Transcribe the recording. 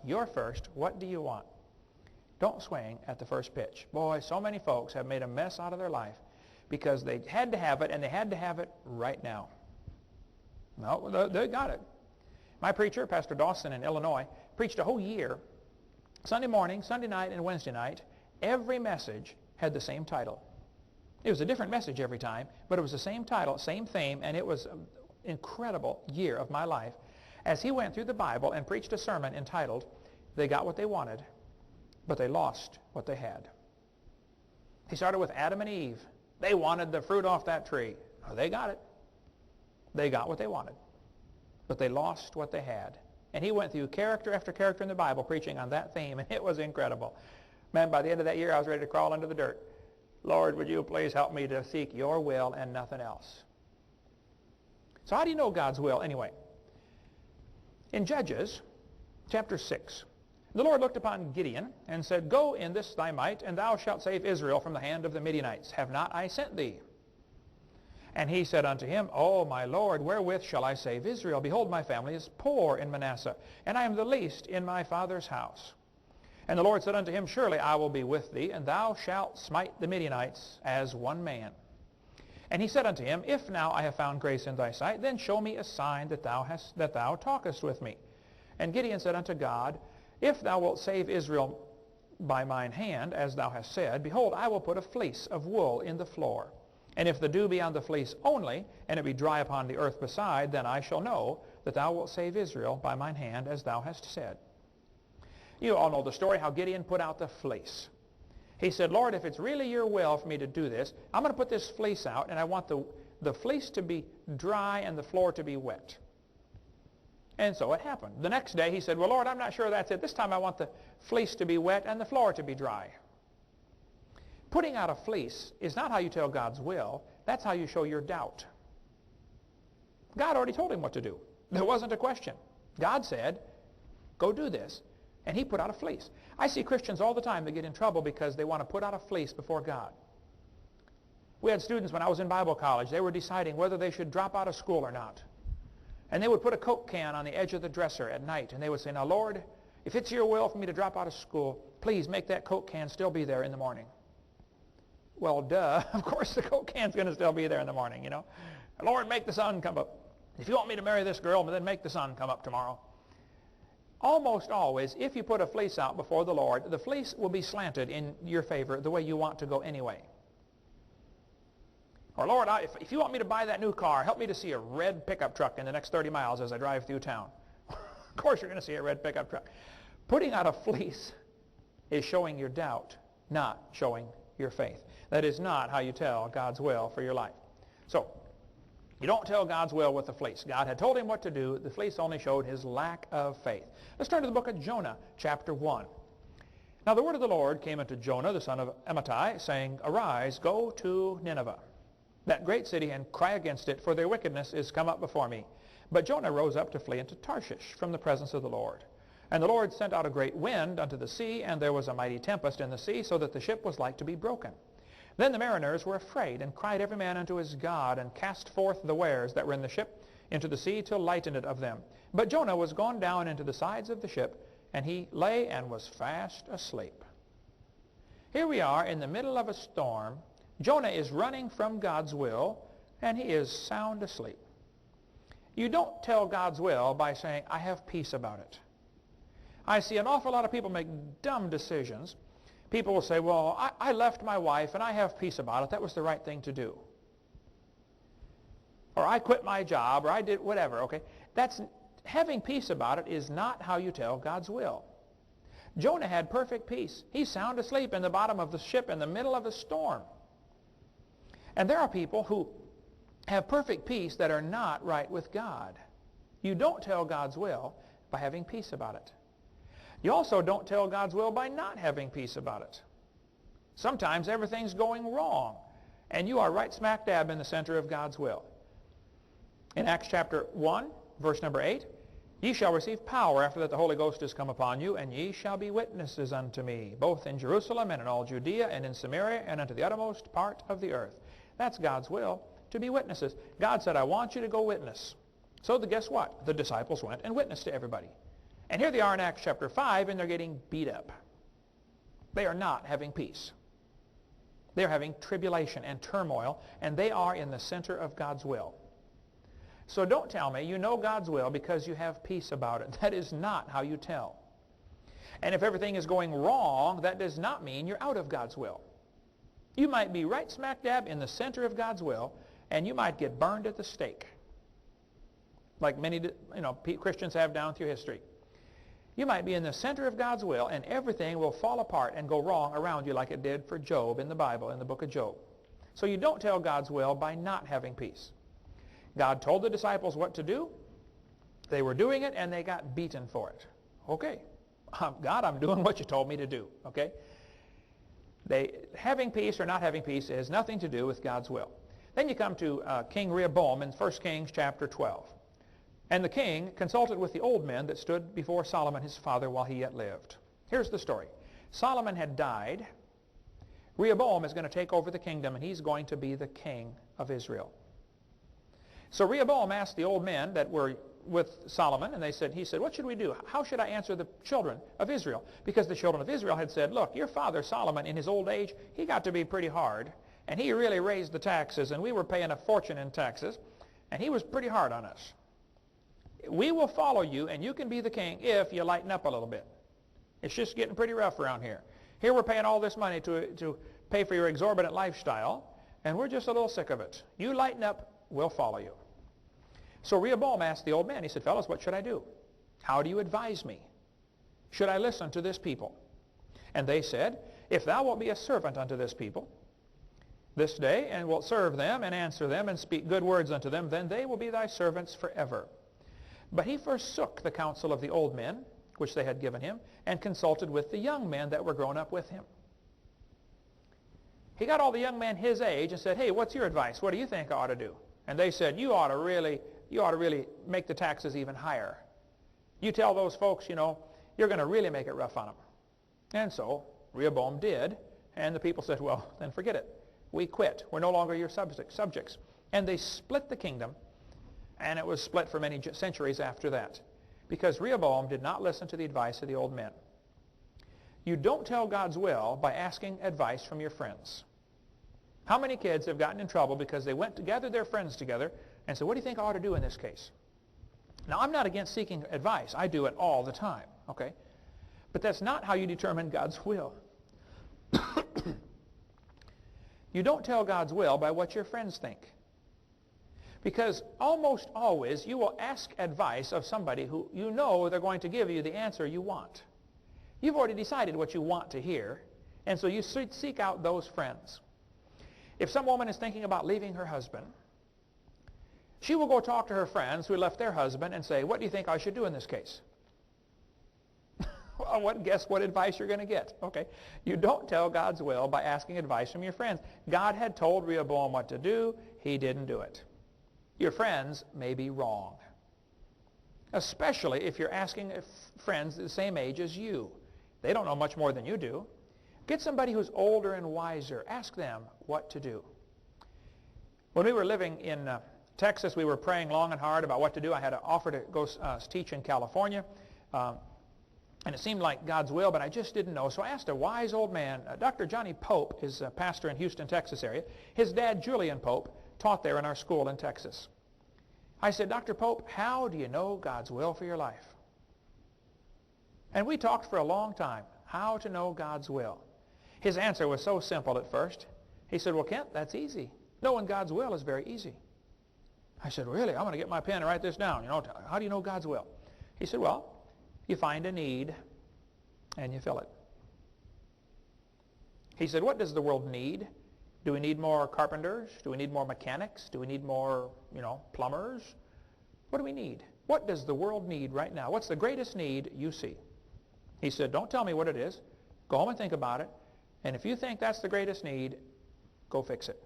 You're first. What do you want? Don't swing at the first pitch. Boy, so many folks have made a mess out of their life because they had to have it, and they had to have it right now. No, they got it. My preacher, Pastor Dawson in Illinois, preached a whole year, Sunday morning, Sunday night, and Wednesday night. Every message had the same title. It was a different message every time, but it was the same title, same theme, and it was an incredible year of my life as he went through the Bible and preached a sermon entitled, They Got What They Wanted, but They Lost What They Had. He started with Adam and Eve. They wanted the fruit off that tree. Oh, they got it. They got what they wanted, but they lost what they had. And he went through character after character in the Bible preaching on that theme, and it was incredible. Man, by the end of that year, I was ready to crawl under the dirt. Lord, would you please help me to seek your will and nothing else? So how do you know God's will anyway? In Judges chapter 6, the Lord looked upon Gideon and said, Go in this thy might, and thou shalt save Israel from the hand of the Midianites. Have not I sent thee? And he said unto him, O my Lord, wherewith shall I save Israel? Behold, my family is poor in Manasseh, and I am the least in my father's house. And the Lord said unto him, Surely I will be with thee, and thou shalt smite the Midianites as one man. And he said unto him, If now I have found grace in thy sight, then show me a sign that thou talkest with me. And Gideon said unto God, If thou wilt save Israel by mine hand, as thou hast said, behold, I will put a fleece of wool in the floor. And if the dew be on the fleece only, and it be dry upon the earth beside, then I shall know that thou wilt save Israel by mine hand, as thou hast said. You all know the story, how Gideon put out the fleece. He said, Lord, if it's really your will for me to do this, I'm going to put this fleece out, and I want the fleece to be dry and the floor to be wet. And so it happened. The next day he said, well, Lord, I'm not sure that's it. This time I want the fleece to be wet and the floor to be dry. Putting out a fleece is not how you tell God's will. That's how you show your doubt. God already told him what to do. There wasn't a question. God said, go do this. And he put out a fleece. I see Christians all the time that get in trouble because they want to put out a fleece before God. We had students when I was in Bible college. They were deciding whether they should drop out of school or not. And they would put a Coke can on the edge of the dresser at night. And they would say, now, Lord, if it's your will for me to drop out of school, please make that Coke can still be there in the morning. Well, duh. Of course the Coke can's going to still be there in the morning, you know. Lord, make the sun come up. If you want me to marry this girl, then make the sun come up tomorrow. Almost always, if you put a fleece out before the Lord, the fleece will be slanted in your favor the way you want to go anyway. Or, Lord, if you want me to buy that new car, help me to see a red pickup truck in the next 30 miles as I drive through town. Of course you're going to see a red pickup truck. Putting out a fleece is showing your doubt, not showing your faith. That is not how you tell God's will for your life. So, you don't tell God's will with the fleece. God had told him what to do. The fleece only showed his lack of faith. Let's turn to the book of Jonah, chapter 1. Now the word of the Lord came unto Jonah, the son of Amittai, saying, Arise, go to Nineveh, that great city, and cry against it, for their wickedness is come up before me. But Jonah rose up to flee into Tarshish from the presence of the Lord. And the Lord sent out a great wind unto the sea, and there was a mighty tempest in the sea, so that the ship was like to be broken. Then the mariners were afraid, and cried every man unto his God, and cast forth the wares that were in the ship into the sea to lighten it of them. But Jonah was gone down into the sides of the ship, and he lay and was fast asleep. Here we are in the middle of a storm. Jonah is running from God's will, and he is sound asleep. You don't tell God's will by saying, I have peace about it. I see an awful lot of people make dumb decisions. People will say, well, I left my wife and I have peace about it. That was the right thing to do. Or I quit my job, or I did whatever, okay? Having peace about it is not how you tell God's will. Jonah had perfect peace. He's sound asleep in the bottom of the ship in the middle of a storm. And there are people who have perfect peace that are not right with God. You don't tell God's will by having peace about it. You also don't tell God's will by not having peace about it. Sometimes everything's going wrong, and you are right smack dab in the center of God's will. In Acts chapter 1, verse number 8, Ye shall receive power after that the Holy Ghost is come upon you, and ye shall be witnesses unto me, both in Jerusalem and in all Judea and in Samaria and unto the uttermost part of the earth. That's God's will, to be witnesses. God said, I want you to go witness. So guess what? The disciples went and witnessed to everybody. And here they are in Acts chapter 5, and they're getting beat up. They are not having peace. They're having tribulation and turmoil, and they are in the center of God's will. So don't tell me you know God's will because you have peace about it. That is not how you tell. And if everything is going wrong, that does not mean you're out of God's will. You might be right smack dab in the center of God's will, and you might get burned at the stake, like many Christians have down through history. You might be in the center of God's will, and everything will fall apart and go wrong around you like it did for Job in the Bible, in the book of Job. So you don't tell God's will by not having peace. God told the disciples what to do. They were doing it, and they got beaten for it. Okay. God, I'm doing what you told me to do. Okay? Having peace or not having peace has nothing to do with God's will. Then you come to King Rehoboam in 1 Kings chapter 12. And the king consulted with the old men that stood before Solomon his father while he yet lived. Here's the story. Solomon had died. Rehoboam is going to take over the kingdom, and he's going to be the king of Israel. So Rehoboam asked the old men that were with Solomon, and he said, what should we do? How should I answer the children of Israel? Because the children of Israel had said, look, your father Solomon in his old age, he got to be pretty hard, and he really raised the taxes, and we were paying a fortune in taxes, and he was pretty hard on us. We will follow you, and you can be the king if you lighten up a little bit. It's just getting pretty rough around here. Here we're paying all this money to pay for your exorbitant lifestyle, and we're just a little sick of it. You lighten up, we'll follow you. So Rehoboam asked the old man, he said, fellas, what should I do? How do you advise me? Should I listen to this people? And they said, if thou wilt be a servant unto this people this day, and wilt serve them, and answer them, and speak good words unto them, then they will be thy servants forever. But he forsook the counsel of the old men, which they had given him, and consulted with the young men that were grown up with him. He got all the young men his age and said, hey, what's your advice? What do you think I ought to do? And they said, you ought to really make the taxes even higher. You tell those folks, you're going to really make it rough on them. And so Rehoboam did, and the people said, well, then forget it. We quit. We're no longer your subjects. And they split the kingdom, and it was split for many centuries after that, because Rehoboam did not listen to the advice of the old men. You don't tell God's will by asking advice from your friends. How many kids have gotten in trouble because they went to gather their friends together and said, what do you think I ought to do in this case? Now, I'm not against seeking advice. I do it all the time, okay? But that's not how you determine God's will. You don't tell God's will by what your friends think. Because almost always you will ask advice of somebody who you know they're going to give you the answer you want. You've already decided what you want to hear, and so you seek out those friends. If some woman is thinking about leaving her husband, she will go talk to her friends who left their husband and say, what do you think I should do in this case? Well, guess what advice you're going to get? Okay. You don't tell God's will by asking advice from your friends. God had told Rehoboam what to do. He didn't do it. Your friends may be wrong, especially if you're asking friends the same age as you. They don't know much more than you do. Get somebody who's older and wiser. Ask them what to do. When we were living in Texas, we were praying long and hard about what to do. I had an offer to go teach in California, and it seemed like God's will, but I just didn't know. So I asked a wise old man. Dr. Johnny Pope is a pastor in Houston, Texas area. His dad, Julian Pope, taught there in our school in Texas. I said, Dr. Pope, how do you know God's will for your life? And we talked for a long time, how to know God's will. His answer was so simple at first. He said, well, Kent, that's easy. Knowing God's will is very easy. I said, really? I'm going to get my pen and write this down. How do you know God's will? He said, well, you find a need and you fill it. He said, what does the world need? Do we need more carpenters? Do we need more mechanics? Do we need more, plumbers? What do we need? What does the world need right now? What's the greatest need you see? He said, don't tell me what it is. Go home and think about it. And if you think that's the greatest need, go fix it.